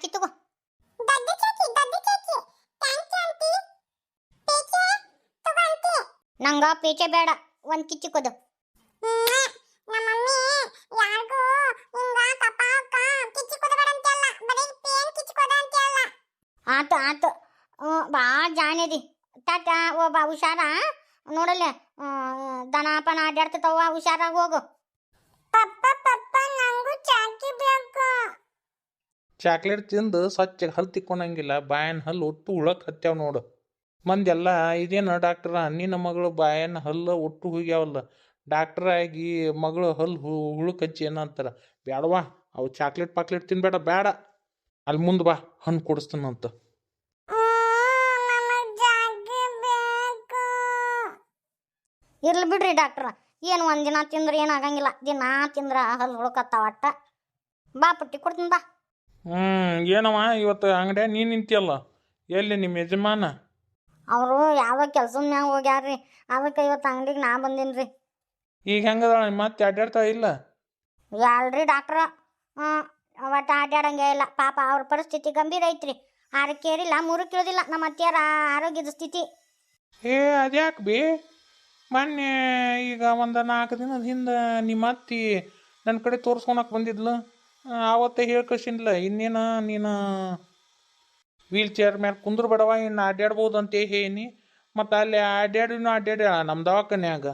ಚಾಕಿ ತಗೋ. ನಂಗ ಪೇಚೆ ಬೇಡ, ಒಂದ್ ಕಿಚ್ಚಿ ಕೊಡು. ಆತು ಆತು, ಭಾಳ ಜಾಣಿದಿ. ಟಾಟ ಒಬ್ಬ ಹುಷಾರ ನೋಡಲ್ಲ, ದನ ಪನ ಅಡ್ಡಾಡ್ತವ, ಹುಷಾರಾಗಿ ಹೋಗು. ಚಾಕ್ಲೇಟ್ ತಿಂದು ಸ್ವಚ್ಛ ಹಲ್ಲು ತಿಕ್ಕೊಂಡಂಗಿಲ್ಲ, ಬಾಯನ್ ಹಲ್ಲು ಒಟ್ಟು ಹುಳಕ್ ಹತ್ಯಾವ ನೋಡು. ಮಂದೆಲ್ಲ ಇದೇನು ಡಾಕ್ಟ್ರ, ನಿನ್ನ ಮಗಳು ಬಾಯನ್ನ ಹಲ್ಲು ಒಟ್ಟು ಹೋಗ್ಯಾವಲ್ಲ, ಡಾಕ್ಟ್ರ ಆಗಿ ಮಗಳು ಹಲ್ಲು ಹುಳುಕ್ ಹಚ್ಚಿ ಏನಂತಾರ. ಬೇಡವಾ, ಅವು ಚಾಕ್ಲೇಟ್ ಪಾಕ್ಲೇಟ್ ತಿನ್ಬೇಡ, ಬೇಡ. ಅಲ್ಲಿ ಮುಂದೆ ಬಾ, ಹಣ್ಣು ಕೊಡಿಸ್ತಾನಂತ. ಇರ್ಲಿ ಬಿಡ್ರಿ ಡಾಕ್ಟ್ರ, ಏನು ಒಂದಿನ ತಿಂದ್ರೆ ಏನಾಗಂಗಿಲ್ಲ, ದಿನ ತಿಂದ್ರೆ ಹಲ್ಲು ಹುಳುಕತ್ತಾವ ಅಟ್ಟ. ಬಾ ಪುಟ್ಟಿ ಕೊಡ್ತೀನಿ ಬಾ. ಏನವ ಇವತ್ತು ಅಂಗಡಿಯಾಗ ನೀನು ನಿಂತಿಯಲ್ಲ, ಎಲ್ಲಿ ನಿಮ್ಮ ಯಜಮಾನ? ಅವರು ಯಾವ ಕೆಲ್ಸದ ಮ್ಯಾಗ ಹೋಗ್ಯಾರ್ರಿ, ಅದಕ್ಕೆ ಇವತ್ತು ಅಂಗಡಿಗೆ ನಾ ಬಂದೀನಿ. ಈಗ ಹೆಂಗದ ಮತ್ತೆ ಅಡ್ಡಾಡ್ತಾ ಇಲ್ಲ? ಯಾಲ್ರಿ ಡಾಕ್ಟ್ರ, ಒಟ್ಟು ಅಡ್ಡಾಡಂಗೆ ಇಲ್ಲ. ಪಾಪ ಅವ್ರ ಪರಿಸ್ಥಿತಿ ಗಂಭೀರ ಐತ್ರಿ. 6ಕ್ಕೆ ಏರಿಲ್ಲ 3ಕ್ಕೆ ಇಳಿದಿಲ್ಲ ನಮ್ಮ ಅತ್ತೆಯರ ಆರೋಗ್ಯದ ಸ್ಥಿತಿ. ಅದ್ಯಾಕೆ ಬಿ? ಮೊನ್ನೆ ಈಗ ಒಂದು 4 ದಿನದ ಹಿಂದೆ ನಿಮ್ಮ ಅತ್ತಿ ನನ್ನ ಕಡೆ ತೋರಿಸ್ಕೊಳಕ್ಕೆ ಬಂದಿದ್ಲು, ಆವತ್ತೇ ಹೇಳ್ಕಳಿಸಿಲ್ಲ. ಇನ್ನೇನು ನೀನು ವೀಲ್ ಚೇರ್ ಮೇಲೆ ಕುಂದ್ರಬೇಡವ, ಇನ್ನು ಅಡ್ಡಾಡ್ಬೋದು ಅಂತ ಹೇಳೀನಿ. ಮತ್ತು ಅಲ್ಲಿ ಅಡ್ಡಾಡ ನಮ್ಮ ದವಾಖಾನ್ಯಾಗ.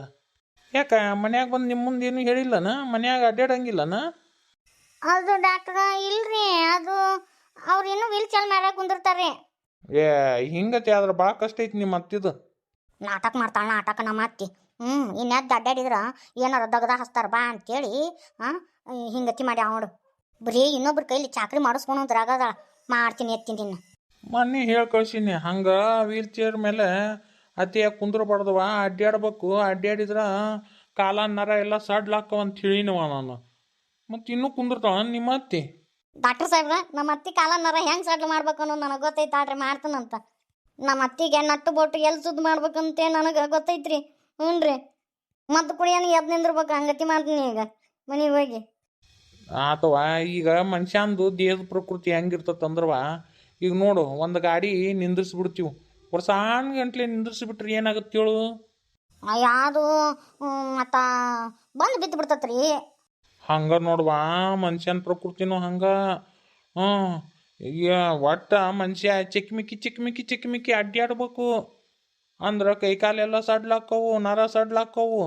ಯಾಕೆ ಮನ್ಯಾಗ ಬಂದು ನಿಮ್ಮ ಮುಂದೆ ಏನು ಹೇಳಿಲ್ಲನ? ಮನ್ಯಾಗ ಅಡ್ಡಾಡಂಗಿಲ್ಲನ? ಅದು ಡಾಕ್ಟ್ರ ಇಲ್ರಿ, ಅದು ಅವ್ರು ಇನ್ನೂ ವೀಲ್ ಚೇರ್ ಮೇಲೆ ಕುಂದಿರ್ತಾರೆ. ಹಿಂಗತಿ ಆದ್ರೆ ಭಾಳ ಕಷ್ಟ ಐತಿ ನಿಮ್ಮ ಅತ್ತಿದು. ನಾಟಕ ಮಾಡ್ತಾಳೆ ನಾಟಕ ನಮ್ಮ ಅತ್ತಿ. ಇನ್ಯಾದ್ದು ಅಡ್ಡಾಡಿದ್ರೆ ಏನಾರ ದಗದ ಹಚ್ತಾರ ಬಾ ಅಂತೇಳಿ ಹಿಂಗತಿ ಮಾಡಿ ಅವಡು ಬರೀ ಇನ್ನೊಬ್ರ ಕೈಲಿ ಚಾಕ್ರಿ ಮಾಡಿಸ್ಕೊಳೋದ್ರಾಗದ. ಮಾಡ್ತೀನಿ ಎತ್ತೀನಿ. ಮೊನ್ನೆ ಹೇಳಿ ಕಳ್ಸೀನಿ, ಹಂಗೆ ವೀಲ್ ಚೇರ್ ಮೇಲೆ ಅತಿಯಾಗಿ ಕುಂದ್ರಬಾರ್ದವ, ಅಡ್ಡಾಡ್ಬೇಕು. ಅಡ್ಡಾಡಿದ್ರೆ ಕಾಲ ನರ ಎಲ್ಲ ಸಡ್ಲಾಕ್ಕವ ಅಂತ ಹೇಳಿನವ ನಾನು. ಮತ್ತು ಇನ್ನೂ ಕುಂದಿರ್ತಾವ ನಿಮ್ಮ ಅತ್ತಿ? ಡಾಕ್ಟರ್ ಸಾಹೇಬ್ರ, ನಮ್ಮ ಅತ್ತಿ ಕಾಲ ನರ ಹೆಂಗೆ ಸಡ್ಲು ಮಾಡ್ಬೇಕು ಅನ್ನೋದು ನನಗೆ ಗೊತ್ತೈತಾಳ್ರಿ, ಮಾಡ್ತಾನಂತ. ನಮ್ಮ ಅತ್ತಿಗೆ ನಟ್ಟು ಬೋಟು ಎಲ್ಲಿ ಸುದ್ದು ಮಾಡ್ಬೇಕಂತೆ ನನಗೆ ಗೊತ್ತೈತ್ರಿ. ಹ್ಞೂ ರೀ, ಮದ್ದು ಕುಡಿಯೋನು ಎದ್ದು ನಿಂದಿರ್ಬೇಕು, ಹಂಗತಿ ಮಾಡ್ತೀನಿ ಈಗ ಮನೆಗೆ ಹೋಗಿ. ಆತವ, ಈಗ ಮನುಷ್ಯಂದು ದೇಹದ ಪ್ರಕೃತಿ ಹೆಂಗಿರ್ತತಂದ್ರವ, ಈಗ ನೋಡು, ಒಂದು ಗಾಡಿ ನಿಂದಿರ್ಸ್ಬಿಡ್ತೀವಿ, ವರ್ಷಾನ್ ಗಂಟ್ಲೆ ನಿಂದಿರ್ಸಿಬಿಟ್ರಿ ಏನಾಗುತ್ತೆ ಹೇಳು? ಯಾವುದು ಮತ್ತು ಬಂದು ಬಿದ್ದು ಬಿಡ್ತತ್ರಿ. ಹಂಗೆ ನೋಡುವ, ಮನುಷ್ಯನ ಪ್ರಕೃತಿನೂ ಹಂಗೆ. ಒಟ್ಟು ಮನುಷ್ಯ ಚಿಕ್ಕಮಿಕ್ಕಿ ಅಡ್ಡಾಡ್ಬೇಕು ಅಂದ್ರೆ ಕೈಕಾಲೆಲ್ಲ ಸಡ್ಲಾಕ್ಕವು, ನರ ಸಡ್ಲಾಕ್ಕವು.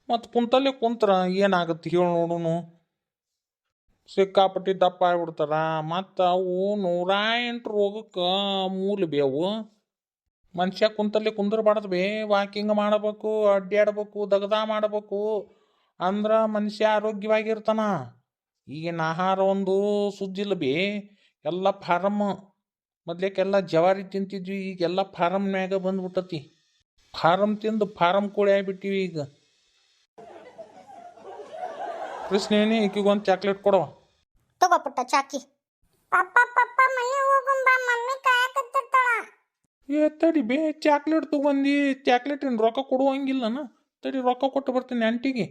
ಮತ್ತು ಕುಂತಲ್ಲೇ ಕುಂತ್ರ ಏನಾಗುತ್ತೆ ಹೇಳಿ ನೋಡುನು? ಸಿಕ್ಕಾಪಟ್ಟಿ ದಪ್ಪ ಆಗ್ಬಿಡ್ತಾರ. ಮತ್ತು ಅವು 108 ರೋಗಕ್ಕೆ ಮೂಲ ಬೇವು. ಮನುಷ್ಯ ಕುಂತಲ್ಲೇ ಕುಂದ್ರಬಾರ್ದು ಬೇ, ವಾಕಿಂಗ್ ಮಾಡಬೇಕು, ಅಡ್ಡಾಡ್ಬೇಕು, ದಗದ ಮಾಡಬೇಕು, ಅಂದ್ರೆ ಮನುಷ್ಯ ಆರೋಗ್ಯವಾಗಿರ್ತಾನ. ಈಗಿನ ಆಹಾರ ಒಂದು ಸುದ್ದಿಲ್ಲ ಬೇ, ಎಲ್ಲ ಫಾರಮ್. ಮೊದ್ಲೇಕೆಲ್ಲ ಜವಾರಿ ತಿಂತಿದ್ವಿ, ಈಗೆಲ್ಲ ಫಾರಮ್ನ್ಯಾಗ ಬಂದ್ಬಿಟ್ಟತಿ. ಫಾರಮ್ ತಿಂದು ಫಾರಮ್ ಕೋಳಿ ಆಗಿಬಿಟ್ಟಿವಿ ಈಗ. ಕೃಷ್ಣೇನಿ ಈಕಿಗೊಂದು ಚಾಕ್ಲೇಟ್ ಕೊಡವ. ತಗೋಪುಟ್ಟ ಚಾಕಿ. ಮಮ್ಮಿ ಕಾಯಕತ್ತಿರ್ತಾಳ. ತಡಿ ಬೇ, ಚಾಕ್ಲೇಟ್ ತಗೊಂಡು ಚಾಕ್ಲೇಟಿನ ರೊಕ್ಕ ಕೊಡುವಂಗಿಲ್ಲನ? ತಡಿ, ರೊಕ್ಕ ಕೊಟ್ಟು ಬರ್ತೀನಿ ಆಂಟಿಗೆ.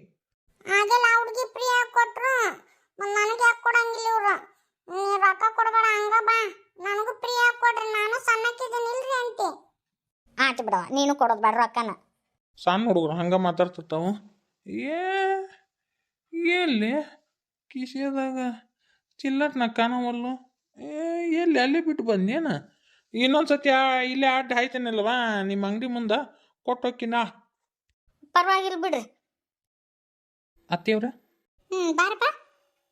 ಆಗಲ್ಲ, ಹುಡುಗಿ ಪ್ರಿಯ ಕೊಟ್ರು, ನನಗೆ ಯಾಕೆ ಕೊಡಂಗಿಲ್ಲ ಇವ್ರು? ನೀ ರೊಕ್ಕ ಕೊಡಬೇಡ, ಹಂಗ ಬಾ, ನನಗೂ ಪ್ರಿಯ ಕೊಡ್ರಿ, ನಾನು ಸಣ್ಣಕ್ಕಿದ್ದೀನಿ ಇಲ್ರಿ ಅಂತೆ. ಆಯ್ತು ಬಿಡವ, ನೀನು ಕೊಡೋದು ಬೇಡ ರೊಕ್ಕನ. ಸಣ್ಣ ಹುಡುಗರು ಹಂಗೆ ಮಾತಾಡ್ತಿರ್ತಾವ. ಎಲ್ಲಿ ಕಿಸೆದಾಗ ಚಿಲ್ಲಟ್ನ ಕಾಣವಲ್ಲು? ಎಲ್ಲಿ ಅಲ್ಲಿ ಬಿಟ್ಟು ಬಂದೇನ? ಇನ್ನೊಂದ್ಸತಿ ಇಲ್ಲೇ ಅಡ್ಡ ಹಾಯ್ತೇನಲ್ವಾ ನಿಮ್ಮ ಅಂಗಡಿ ಮುಂದೆ, ಕೊಟ್ಟೋಕಿನ. ಪರವಾಗಿಲ್ಲ ಬಿಡ್ರಿ ಅತ್ತಿಯವ್ರ. ಬಾರಪ್ಪ,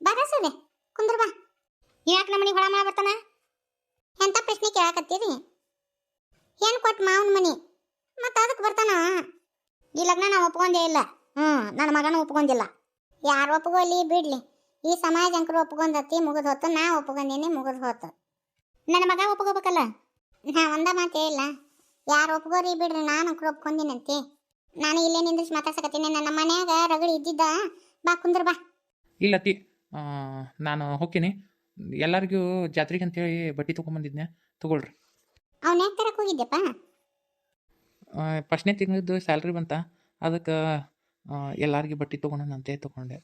ಬಾರ ಸರಿ, ಕುಂದ್ರ ಬಾ. ಯಾಕೆ ನಮ್ಮ ಮನೆಗೆ ಹೊಳ ಮಳ ಬರ್ತಾನ? ಎಂತ ಪ್ರಶ್ನೆ ಕೇಳಕತ್ತೀರಿ? ಏನು ಕೊಟ್ಟು ಮಾವನ ಮನೆ, ಮತ್ತು ಅದಕ್ಕೆ ಬರ್ತಾನ? ಈ ಲಗ್ನ ನಾವು ಒಪ್ಕೊಂಡೇ ಇಲ್ಲ. ನನ್ನ ಮಗನೂ ಒಪ್ಕೊಂಡಿಲ್ಲ. ಯಾರು ಒಪ್ಕೊಳ್ಳಿ ಬಿಡ್ಲಿ, ಈ ಸಮಾಜ ಅಂಕರು ಒಪ್ಕೊಂಡತಿ, ಮುಗಿದು ಹೋತು. ನಾ ಒಪ್ಕೊಂಡೇನೆ, ಮುಗಿದು ಹೋತು. ನನ್ನ ಮಗ ಒಪ್ಕೋಬೇಕಲ್ಲ. ನಾ ಒಂದ ಮಾತೇ ಇಲ್ಲ, ಯಾರು ಒಪ್ಕೋರಿ ಬಿಡ್ರಿ, ನಾನು ಅಂಕರು ಒಪ್ಕೊಂಡೀನಂತೆ. ನಾನು ಇಲ್ಲೇ ನಿಂದ್ರಿಸಿ ಮಾತಾಡ್ಸಕತ್ತೀನಿ, ನನ್ನ ಮನ್ಯಾಗ ರಗಡಿ ಇದ್ದಿದ್ದ. ಬಾ ಕುಂದ್ರ ಬಾ. ಇಲ್ಲತ್ತಿ, ನಾನು ಹೋಗ್ತೀನಿ. ಎಲ್ಲರಿಗೂ ಜಾತ್ರೆಗೆ ಅಂತೇಳಿ ಬಟ್ಟೆ ತೊಗೊಂಬಂದಿದ್ನೆ, ತಗೊಳ್ರಿ. ಅವ್ನು ಯಾಕೆ ತರಕ್ಕೆ ಹೋಗಿದ್ದೆಪ್ಪ? ಫಸ್ಟ್ನೇ ತಿಂಗಳದ್ದು ಸ್ಯಾಲ್ರಿ ಬಂತ, ಅದಕ್ಕೆ ಎಲ್ಲರಿಗೂ ಬಟ್ಟೆ ತೊಗೊಂಡಂತೆ ತೊಗೊಂಡೆ.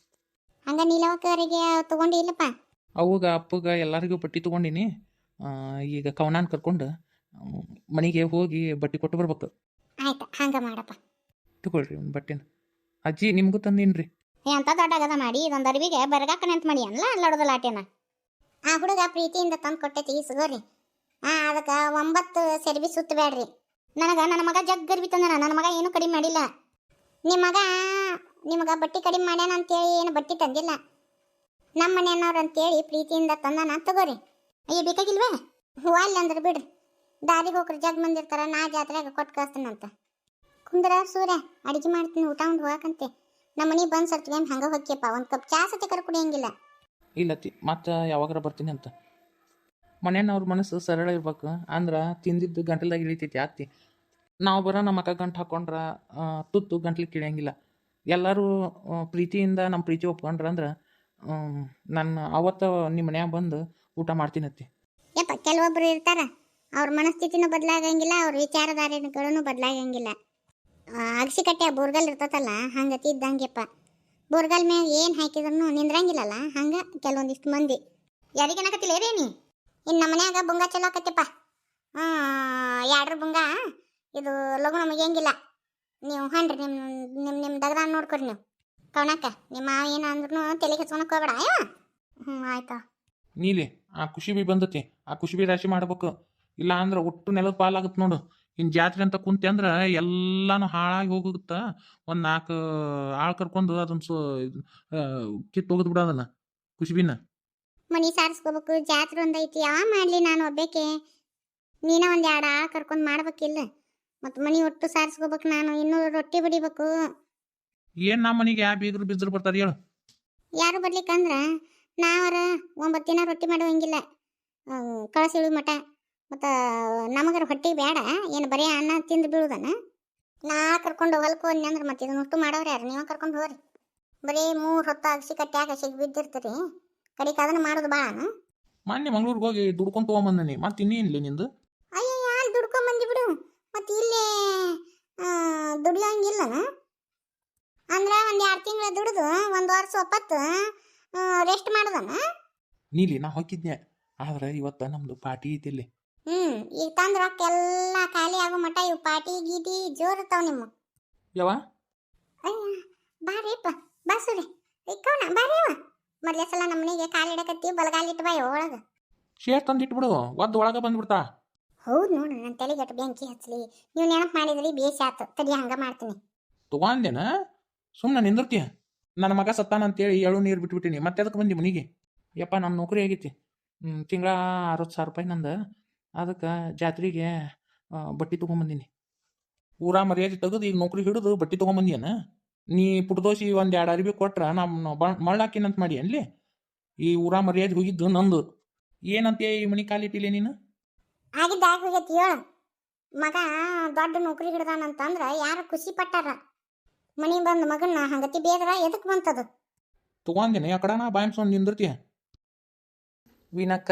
ಹಂಗ ನೀಲವಕ್ಕರಿಗೆ ತಗೊಂಡು ಇಲ್ಲಪ್ಪ? ಅವಾಗ ಅಪ್ಪಗೆ ಎಲ್ಲರಿಗೂ ಬಟ್ಟೆ ತೊಗೊಂಡಿನಿ. ಈಗ ಕವನಾನ್ ಕರ್ಕೊಂಡು ಮನೆಗೆ ಹೋಗಿ ಬಟ್ಟೆ ಕೊಟ್ಟು ಬರ್ಬೇಕು. ಆಯ್ತು ಹಂಗೆ ಮಾಡಪ್ಪ. ತಗೊಳ್ರಿ ಒಂದು ಬಟ್ಟೆನ. ಅಜ್ಜಿ ನಿಮಗೂ ತಂದೀನಿ. ಎಂತ ದೊಡ್ಡಗದ ಮಾಡಿ ಇದೊಂದು ಅರಿವಿಗೆ ಬರಗಾಕ ನೆಂತ ಮಾಡಿ ಅನ್ಲ ಅಲ್ಲಾಡೋದ ಲಾಟೇನ. ಆ ಹುಡುಗ ಪ್ರೀತಿಯಿಂದ ತಂದು ಕೊಟ್ಟೈತಿ ಇಸ್ಗೋರಿ. ಅದಕ್ಕೆ 9 ಸೆರ್ಬಿ ಸುತ್ತಬೇಡ್ರಿ. ನನ್ನ ಮಗ ಜಗ್ಗರ್ಬಿ ತಂದನ. ನನ್ನ ಮಗ ಏನು ಕಡಿಮೆ ಮಾಡಿಲ್ಲ. ನಿಮಗೆ ಬಟ್ಟೆ ಕಡಿಮೆ ಮಾಡ್ಯಾನ ಅಂತೇಳಿ ಏನು ಬಟ್ಟೆ ತಂದಿಲ್ಲ. ನಮ್ಮ ಮನೆಯವ್ರು ಅಂತೇಳಿ ಪ್ರೀತಿಯಿಂದ ತಂದನ. ತಗೋರಿ. ಅಯ್ಯ ಬೇಕಾಗಿಲ್ವೇ? ಹೂ ಅಲ್ಲಿ ಅಂದ್ರೆ ಬಿಡ್ರಿ. ದಾರಿಗೆ ಹೋಗ್ರಿ ಜಗ್ ಮಂದಿರ್ತಾರ. ನಾ ಜಾತ್ರೆಗೆ ಕೊಟ್ಟು ಕಳಿಸ್ತೀನಂತ. ಕುಂದ್ರ ಸೂರ್ಯ ಅಡಿಗೆ ಮಾಡ್ತೀನಿ, ಊಟ ಉಂಡು ಹೋಗಕಂತೆ. ನಮ್ಮ ಮನೆ ಬಂದು ಸರ್ತೀವಿ ಅಂತ ಹಂಗೆ ಹೋಗ್ಯಪ್ಪ. ಒಂದು ಕಪ್ ಚಾ ಸತಿ ಕರ್ ಕುಡಿಯಂಗಿಲ್ಲ. ಇಲ್ಲತ್ತಿ ಮತ್ತೆ ಯಾವಾಗಾರ ಬರ್ತೀನಿ ಅಂತ. ಮನೆಯವ್ರ ಮನಸ್ಸು ಸರಳ ಇರ್ಬೇಕು. ಅಂದ್ರೆ ತಿಂದಿದ್ದು ಗಂಟಲ್ದಾಗ ಇಳಿತೈತಿ ಆತ್ತಿ. ನಾವು ಬರೋ ನಮ್ಮ ಅಕ್ಕ ಗಂಟು ಹಾಕೊಂಡ್ರೆ ತುತ್ತು ಗಂಟ್ಲಿಗೆ ಕಿಳಿಯಂಗಿಲ್ಲ. ಎಲ್ಲರೂ ಪ್ರೀತಿಯಿಂದ ನಮ್ಮ ಪ್ರೀತಿ ಒಪ್ಕೊಂಡ್ರೆ ಅಂದ್ರೆ ನಾನು ಅವತ್ತು ನಿಮ್ಮ ಮನ್ಯಾಗ ಬಂದು ಊಟ ಮಾಡ್ತೀನತ್ತಿ. ಯಪ್ಪ ಕೆಲವೊಬ್ರು ಇರ್ತಾರ, ಅವ್ರ ಮನಸ್ಥಿತಿನೂ ಬದಲಾಗಂಗಿಲ್ಲ, ಅವ್ರ ವಿಚಾರಧಾರೆಗಳೂ ಬದಲಾಗಂಗಿಲ್ಲ. ಅಗಸಿಕಟ್ಟೆ ಬೋರ್ಗಲ್ ಇರ್ತತಲ್ಲ ಹಂಗತಿ ಇದ್ದಂಗೆಪ್ಪ. ಬೋರ್ಗಲ್ ಮ್ಯಾಗ ಏನು ಹಾಕಿದ್ರು ನಿಂದ್ರಂಗಿಲ್ಲಲ್ಲ, ಹಂಗೆ ಕೆಲವೊಂದಿಷ್ಟು ಮಂದಿ. ಯಾರಿಗೇನಾಗತ್ತಿಲ್ಲ ರೇನಿ ಇನ್ನು ನಮ್ಮ ಮನ್ಯಾಗ ಬುಂಗ ಚಲೋ ಆಕತ್ತಪ್ಪ. 2 ಬುಂಗ ಇದು ಲಘು ನಮಗೇಂಗಿಲ್ಲ. ನೀವು ಹಣ್ರಿ ನಿಮ್ಮ ದಗದ ನೋಡ್ಕೊರಿ. ನೀವು ಕವನಕ್ಕ ನಿಮ್ಮ ಮಾವ ಏನು ಅಂದ್ರೂ ತಲೆ ಕೆಚ್ಕೊಳಕ್ ಹೋಗ್ಬೇಡ. ಆಯ್ತಾ ನೀಲಿ ಆ ಖುಷಿ ಬಂದತಿ. ಆ ಖುಷಿ ರಾಶಿ ಮಾಡ್ಬೇಕು. ಇಲ್ಲ ಅಂದ್ರೆ ಒಟ್ಟು ನೆಲದ ಪಾಲಾಗುತ್ತೆ ನೋಡು. ಇನ್ನು ಜಾತ್ರೆ ಅಂತ ಕುಂತೆ ಅಂದ್ರೆ ಎಲ್ಲಾನು ಹಾಳಾಗಿ ಹೋಗುತ್ತೆ. ಒಂದು 4 ಆಳು ಕರ್ಕೊಂಡು ಅದನ್ನು ಕಿತ್ತು ಹೋಗದ್ ಬಿಡ ಅದನ್ನ ಖುಷಿಬಿನ. ಮನಿ ಸಾರಿಸ್ಕೋಬೇಕು. ಜಾತ್ರೆ ಒಂದೈತಿ, ಯಾವ ಮಾಡಲಿ ನಾನು ಒಬ್ಬೇಕೆ. ನೀನ ಒಂದು 2 ಆಳು ಕರ್ಕೊಂಡು ಮಾಡ್ಬೇಕಿಲ್ಲ. ಮತ್ತು ಮನಿ ಒಟ್ಟು ಸಾರಿಸ್ಕೋಬೇಕು. ನಾನು ಇನ್ನೂ ರೊಟ್ಟಿ ಬಡಿಬೇಕು. ಏನು ನಮ್ಮ ಮನೆಗೆ ಯಾವ ಬೀಗರು ಬಿದ್ರು ಬರ್ತಾರೆ ಹೇಳು? ಯಾರು ಬರ್ಲಿಕ್ಕಂದ್ರೆ ನಾವರ 9 ದಿನ ರೊಟ್ಟಿ ಮಾಡುವಂಗಿಲ್ಲ, ಕಳಿಸಿಳು ಮಠ. ಮತ್ತು ನಮಗರ ಹೊಟ್ಟಿಗೆ ಬೇಡ ಏನು, ಬರೀ ಅನ್ನ ತಿಂದು ಬೀಳುದನ. ನಾ ಕರ್ಕೊಂಡು ಹೊಲಕ್ಕೆ ಹೋದ್ನಿ ಅಂದ್ರೆ ಮತ್ತೆ ಇದನ್ನ ಅಷ್ಟು ಮಾಡೋರು ಯಾರು? ನೀವು ಕರ್ಕೊಂಡು ಹೋಗ್ರಿ. ಬರೀ 3 ಹೊತ್ತು ಅಗಸಿ ಕಟ್ಟ್ಯಾಗ ಬಿದ್ದಿರ್ತೀರಿ. ಕಡಿಗೆ ಅದನ್ನು ಮಾಡೋದು ಭಾಳನ. ಮೊನ್ನೆ ಮಂಗ್ಳೂರಿಗೆ ಹೋಗಿ ದುಡ್ಕೊಂಡು ತೊಗೊಂಬಂದನಿ. ಮತ್ತೆ ಇನ್ನೇನಿಲ್ಲ ನಿಂದು? ಅಯ್ಯೋ ಅಲ್ಲಿ ದುಡ್ಕೊಂಬಂದಿ ಬಿಡು. ಮತ್ತು ಇಲ್ಲೇ ದುಡಿಯೋಂಗಿಲ್ಲನ ಅಂದ್ರೆ 1-2 ತಿಂಗಳ ದುಡಿದು 1 ವರ್ಷ ಒಪ್ಪತ್ತು ರೆಸ್ಟ್ ಮಾಡೋದನ. ನೀಲಿ ನಾ ಹೋಗಿದ್ನೆ, ಆದ್ರೆ ಇವತ್ತು ನಮ್ದು ಪಾರ್ಟಿ ಐತಿ ಇಲ್ಲಿ. ಈಗ ತಂದ ರೊಕ್ಕ ಎಲ್ಲ ಖಾಲಿ ಆಗೋ ಮಟ್ಟ ಇವು ಪಾರ್ಟಿ ಗೀಟಿ ಜೋರ್ ಇರ್ತಾವ ನಿಮ್ಮ. ಯಾವ ಅಯ್ಯ ಬಾರಿಪ್ಪ ಬಾಸುರಿ ಇಕ್ಕವನ ಬಾರಿವ. ಮೊದಲೇ ಸಲ ನಮ್ಮ ಮನೆಗೆ ಕಾಲಿಡಕತ್ತಿ ಬಲಗಾಲಿಟ್ಟು ಬಾಯಿ ಒಳಗೆ ಶೇರ್ ತಂದು ಇಟ್ಬಿಡು, ಒದ್ದು ಒಳಗೆ ಬಂದ್ಬಿಡ್ತಾ. ಹೌದು ನೋಡು, ನನ್ನ ತಲೆಗಟ್ಟು ಬೆಂಕಿ ಹಚ್ಚಲಿ. ನೀವು ನೆನಪು ಮಾಡಿದ್ರಿ ಬೇಸಿ ಆತು. ತಡಿ ಹಂಗೆ ಮಾಡ್ತೀನಿ. ತಗೊಂಡೇನ ಸುಮ್ಮನೆ ನಿಂದಿರ್ತೀಯ. ನನ್ನ ಮಗ ಸತ್ತಾನ ಅಂತೇಳಿ 7 ನೀರು ಬಿಟ್ಬಿಟ್ಟಿನಿ. ಮತ್ತೆ ಅದಕ್ಕೆ ಬಂದಿ ಮನೆಗೆ. ಯಪ್ಪ ನನ್ನ ನೌಕರಿ ಆಗೈತಿ. ತಿಂಗಳ 60,000 ರೂಪಾಯಿ ನಂದು. ಅದಕ್ಕೆ ಜಾತ್ರೆಗೆ ಬಟ್ಟೆ ತೊಗೊಂಬಂದಿನಿ. ಊರ ಮರ್ಯಾದೆ ತೆಗೆದು ಈಗ ನೌಕರಿ ಹಿಡಿದು ಬಟ್ಟೆ ತೊಗೊಂಬಂದಿಯನ. ನೀ ಪುಟ್ಟದೋಸಿ 1-2 ಅರಿವಿ ಕೊಟ್ರೆ ನಮ್ಮ ಮಳ್ಳಾಕಿನಂತ ಮಾಡಿ ಅಲ್ಲಿ. ಈ ಊರ ಮರ್ಯಾದೆ ಹೋಗಿದ್ದು ನಂದು. ಏನಂತೆ ಈ ಮನೆ ಕಾಲಿಟ್ಟಿಲ್ಲ ನೀನು? ಆಗಿದ್ದ ಆಗಿ ಹೋಗೈತಿ ಹೇಳು. ಮಗ ದೊಡ್ಡ ನೌಕರಿ ಹಿಡ್ದಾನಂತಂದ್ರೆ ಯಾರು ಖುಷಿ ಪಟ್ಟಾರ. ಮನೆ ಬಂದು ಮಗನ್ನ ಹಂಗತಿ ಬೇದ್ರ ಎದಕ್ಕೆ ಬಂತದು? ತೊಗೊಂಡೇನೆ ಆ ಕಡೆ ನಾ ಬಾಯಮ್ಸೊಂದು ನಿಂದಿರ್ತೀಯ. ವೀನಕ್ಕ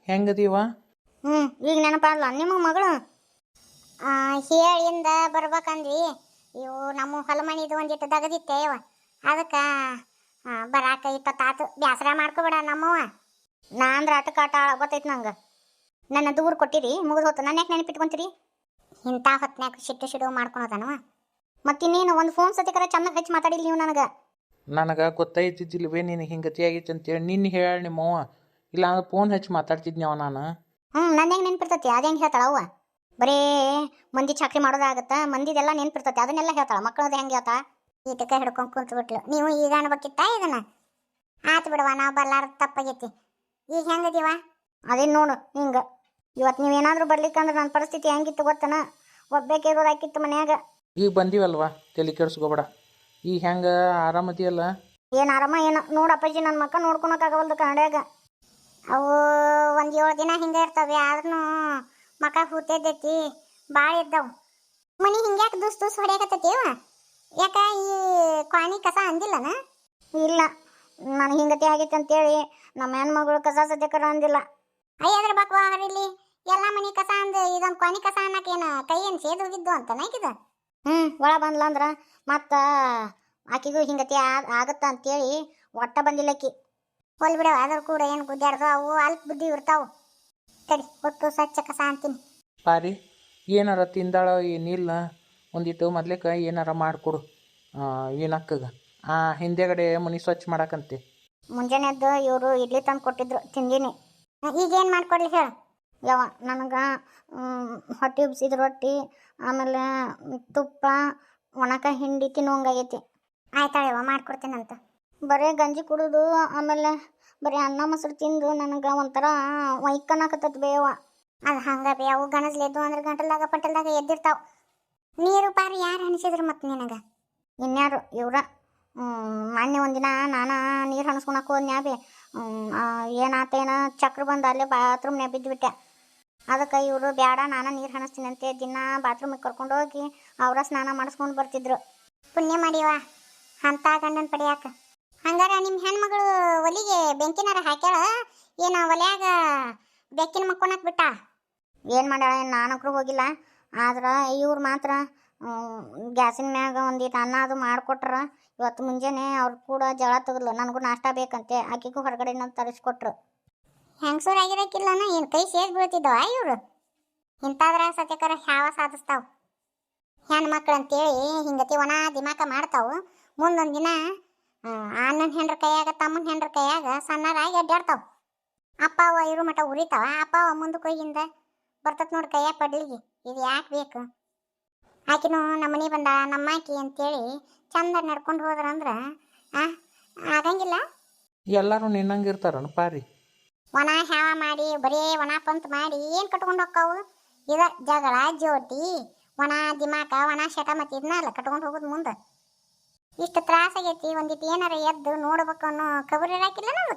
ಹೆಂಗದೀವ? ಈಗ ನೆನಪಾದ್ಲ ನಿಮ್ಮ ಮಗಳು? ಹೇಳಿಂದ ಬರ್ಬೇಕಂದ್ವಿ. ಇವು ನಮ್ಮ ಹೊಲಮಣಿದು ಒಂದಿಟ್ಟು ದಗದಿತ್ತೆ ಇವ. ಅದಕ್ಕೆ ಬರಾಕ 20 ಆತು. ಬ್ಯಾಸರ ಮಾಡ್ಕೊಬೇಡ ನಮ್ಮವ. ನಾ ಅಂದ್ರೆ ಆಟ ಗೊತ್ತೈತಿ ನಂಗೆ. ನನ್ನ ದೂರ ಕೊಟ್ಟಿರಿ ಮುಗಿದು ಹೋತು. ನನ್ನ ಯಾಕೆ ನೆನಪಿಟ್ಕೊಂತೀರಿ? ಇಂಥ ಹೊತ್ನ್ಯಾಕ ಸಿಟ್ಟು ಮಾಡ್ಕೊಳೋದನವ. ಮತ್ತಿನ್ನೇನು ಒಂದು ಫೋನ್ ಸತಿಕರ ಚೆನ್ನಾಗಿ ಹಚ್ಚಿ ಮಾತಾಡಿಲ್ಲ ನೀವು ನನಗೆ. ನನಗೆ ಗೊತ್ತಾಯ್ತಿದ್ದಿಲ್ವೇ ನೀನು ಹಿಂಗತಿ ಆಗೈತಿ ಅಂತೇಳಿ. ನಿನ್ನ ಹೇಳಿ ನಿಮ್ಮವ್ವ, ಇಲ್ಲ ಅಂದ್ರೆ ಫೋನ್ ಹಚ್ಚಿ ಮಾತಾಡ್ತಿದ್ನವ ನಾನು. ನನ್ನ ಹೆಂಗೆ ನೆನ್ಪಿರ್ತೈತಿ? ಅದು ಹೆಂಗೆ ಹೇಳ್ತಾಳ ಅವ್ವ? ಬರೀ ಮಂದಿ ಚಾಕ್ರಿ ಮಾಡೋದಾಗತ್ತ, ಮಂದಿದೆಲ್ಲ ನೆನ್ಪಿರ್ತೈತಿ. ಅದನ್ನೆಲ್ಲ ಹೇಳ್ತಾಳ. ಮಕ್ಕಳದ ಹೆಂಗೆ ಹೇಳ್ತಾಳ? ಈಟಕ್ಕೆ ಹಿಡ್ಕೊಂಡು ಕುಂತ್ಬಿಟ್ಲು. ನೀವು ಈಗ ಅನ್ಬೇಕಿತ್ತ ಇದನ್ನ? ಆತು ಬಿಡವ, ನಾವು ಬರ್ಲಾರ ತಪ್ಪಾಗೈತಿ. ಈಗ ಹೆಂಗದೀವ? ಅದೇನು ನೋಡು ಹಿಂಗೆ. ಇವತ್ತು ನೀವೇನಾದರೂ ಬರ್ಲಿಕ್ಕಂದ್ರೆ ನನ್ನ ಪರಿಸ್ಥಿತಿ ಹೆಂಗಿತ್ತು ಗೊತ್ತನ? ಒಬ್ಬೇಕೆ ಇರೋದಾಕಿತ್ತು ಮನ್ಯಾಗ. ಈಗ ಬಂದೀವಲ್ವಾ, ತಲೆ ಕೆಡಿಸ್ಕೋಬೇಡ. ಈಗ ಹೆಂಗೆ ಆರಾಮದಿಯಲ್ಲ? ಏನು ಆರಾಮ ಏನೋ ನೋಡು ಅಪ್ಪಾಜಿ, ನನ್ನ ಮಕ್ಕ ನೋಡ್ಕೊಳಕ್ಕಾಗವಲ್ದು ಕನ್ನಡ್ಯಾಗ. ಅವು 1-7 ದಿನ ಹಿಂಗೆ ಇರ್ತವೆ. ಆದ್ರೂ ಮಕ್ಕ ಹೂತೈತಿ ಭಾಳ ಇದ್ದಾವೆ. ಮನೆ ಹಿಂಗ್ಯಾಕೆ ದೂಸ್ ಹೊಡ್ಯಾಕತ್ತೈತಿವ? ಯಾಕ ಈ ಕ್ವಾಣಿ ಕಸ ಅಂದಿಲ್ಲನ? ಇಲ್ಲ, ನಾನು ಹಿಂಗತಿ ಆಗೈತೆ ಅಂತೇಳಿ ನಮ್ಮ ಹೆಣ್ಮಗಳು ಕಸ ಸದ್ಯಕರ ಅಂದಿಲ್ಲ. ಅಯ್ಯದ್ರ ಬಕ್ವಾ ಹರಿಲಿ. ಎಲ್ಲ ಮನೆ ಕಸ ಅಂದು ಇದೊಂದು ಕ್ವಾಣಿ ಕಸ ಅನ್ನಕೇನು ಕೈ ಏನು ಸೇದು ಹೋಗಿದ್ದು ಅಂತ ನಾಕಿದ. ಒಳ ಬಂದ್ಲ ಅಂದ್ರೆ ಮತ್ತು ಆಕಿಗೂ ಹಿಂಗತಿ ಆಗತ್ತ ಅಂತೇಳಿ ಒಟ್ಟ ಬಂದಿಲ್ಲಕ್ಕಿ. ಹೊಲ್ ಬಿಡವ ಅದ್ರ ಕೂಡ ಏನು ಗುದ್ದಾಡ್ದು ಅವು ಅಲ್ಪ ಬುದ್ಧಿ ಇರ್ತಾವು. ತಡಿ ಒಟ್ಟು ಸ್ವಚ್ಛ ಕಸ ಅಂತೀನಿ. ಪಾರಿ ಏನಾರ ತಿಂದಾಳ ಏನಿಲ್ಲ ಒಂದಿಟ್ಟು ಮೊದ್ಲೇಕ ಏನಾರ ಮಾಡಿಕೊಡು ಏನಕ್ಕಗ ಹಿಂದೆಗಡೆ ಮನೆ ಸ್ವಚ್ಛ ಮಾಡಕ್ಕಂತೆ. ಮುಂಜಾನೆ ಎದ್ದು ಇವರು ಇಡ್ಲಿ ತಂದು ಕೊಟ್ಟಿದ್ರು, ತಿಂದೀನಿ. ಈಗೇನು ಮಾಡ್ಕೊಡ್ಲಿ ಹೇಳು? ಯಾವ ನನಗೆ ಹೊಟ್ಟೆ ಉಬ್ಸಿದ ರೊಟ್ಟಿ, ಆಮೇಲೆ ತುಪ್ಪ, ಒಣಕಾಯಿ ಹಿಂಡಿ ತಿನ್ನೋಂಗಾಗೈತಿ. ಆಯ್ತಾಳವ ಮಾಡ್ಕೊಡ್ತೀನಂತ. ಬರೀ ಗಂಜಿ ಕುಡಿದು ಆಮೇಲೆ ಬರೀ ಅನ್ನ ಮೊಸರು ತಿಂದು ನನಗೆ ಒಂಥರ ವೈಕನಾಕತ್ತದ ಬೇವ. ಅದು ಹಂಗೆ ಬೇ, ಅವು ಗಣಸ್ಲೆದ್ದು ಅಂದ್ರೆ ಗಂಟಲ್ದಾಗ ಪಂಟಲ್ದಾಗ ಎದ್ದಿರ್ತಾವ. ನೀರು ಪಾರು ಯಾರು ಅನಿಸಿದ್ರು ಮತ್ತೆ ನಿನಗೆ? ಇನ್ಯಾರು ಇವ್ರ ಮೊನ್ನೆ ಒಂದಿನ ನಾನು ನೀರು ಹಣಸ್ಕೊಳಕ್ಕೆ ಹೋದ್ನ್ಯಾ ಬಿ, ಏನಾತೇನ ಚಕ್ರ ಬಂದು ಅಲ್ಲೇ ಬಾತ್ರೂಮ್ನ್ಯಾಗ ಬಿದ್ದುಬಿಟ್ಟೆ. ಅದಕ್ಕೆ ಇವರು ಬೇಡ ನಾನು ನೀರು ಹಣಿಸ್ತೀನಂತೆ ದಿನ ಬಾತ್ರೂಮಿಗೆ ಕರ್ಕೊಂಡು ಹೋಗಿ ಅವರ ಸ್ನಾನ ಮಾಡಿಸ್ಕೊಂಡು ಬರ್ತಿದ್ರು. ಪುಣ್ಯ ಮಾಡಿವ ಅಂಥ ಗಂಡನ ಪಡಿಯಾಕ. ಹಂಗಾರ ನಿಮ್ಮ ಹೆಣ್ಮಗಳು ಒಲಿಗೆ ಬೆಂಕಿನಾರ ಹಾಕ್ಯಾಳ ಏನು? ಒಲ್ಯಾಗ ಬೆಕ್ಕಿನ ಮಕ್ಕೊಳಕ್ಕೆ ಬಿಟ್ಟ? ಏನು ಮಾಡ್ಯಾಳ? ನಾನಕ್ರು ಹೋಗಿಲ್ಲ. ಆದ್ರೆ ಇವ್ರು ಮಾತ್ರ ಗ್ಯಾಸಿನ ಮ್ಯಾಗ ಒಂದಿಟ್ಟು ಅನ್ನ ಅದು ಮಾಡಿಕೊಟ್ರ. ಇವತ್ತು ಮುಂಜಾನೆ ಅವ್ರು ಕೂಡ ಜಳ ತೆಗೆದ್ಲು, ನನಗೂ ನಾಷ್ಟ ಬೇಕಂತೆ, ಆಕೆಗೂ ಹೊರಗಡೆನ ತರಿಸ್ಕೊಟ್ರು. ಹೆಂಗಸೂರು ಆಗಿರೋಕ್ಕಿಲ್ಲನ ಏನು ಕೈ ಸೇರಿ ಬೀಳ್ತಿದ್ದವ ಇವರು? ಇಂಥದ್ರ ಸತ್ಯಕರ ಯಾವ ಸಾಧಿಸ್ತಾವ ಹೆಣ್ಮಕ್ಳು ಅಂತೇಳಿ ಹಿಂಗತಿ ಒಣ ದಿಮಾಕ ಮಾಡ್ತಾವು. ಮುಂದೊಂದು ದಿನ ಅಣ್ಣನ ಹೆಂಡ್ರ ಕೈಯಾಗ ತಮ್ಮನ ಹೆಂಡ್ರ ಕೈಯಾಗ ಸಣ್ಣರಾಗಿ ಅಡ್ಡಾಡ್ತಾವ. ಅಪ್ಪ ಅವ್ವ ಇರು ಮಠ ಉರಿತಾವ. ಅಪ್ಪ ಅವ್ವ ಮುಂದಕ್ಕೆ ಹೋಗಿಂದ ಬರ್ತತ್ ನೋಡಿ ಕೈಯಾಗ ಪಡ್ಲಿಗೆ, ಇದು ಯಾಕೆ ಬೇಕು? ಆಕಿನೂ ನಮ್ಮನೆ ಬಂದ ನಮ್ಮಾಕಿ ಅಂತೇಳಿ ಚಂದ ನಡ್ಕೊಂಡು ಹೋದ್ರಂದ್ರೆ ಆಗಂಗಿಲ್ಲ. ಎಲ್ಲರೂ ನಿನ್ನಂಗಿರ್ತಾರನ ಪಾರಿ? ಒಣ ಹ್ಯಾವ ಮಾಡಿ ಬರೀ ಒಣ ಪಂತ್ ಮಾಡಿ ಏನು ಕಟ್ಕೊಂಡು ಹೋಗ್ತಾವು? ಇದ ಜಗಳ ಜೋಟಿ ಒಣ ದಿಮಾಕ ಒಣ ಶಟ ಮತ್ತೆ ಇದನ್ನಲ್ಲ ಕಟ್ಕೊಂಡು ಹೋಗೋದು. ಮುಂದೆ ಇಷ್ಟು ತ್ರಾಸಾಗೈತಿ, ಒಂದಿಟ್ಟು ಏನಾರ ಎದ್ದು ನೋಡ್ಬೇಕು ಅನ್ನೋ ಖಬರ್ ಇರಾಕಿಲ್ಲ ನಮ್ಗೆ.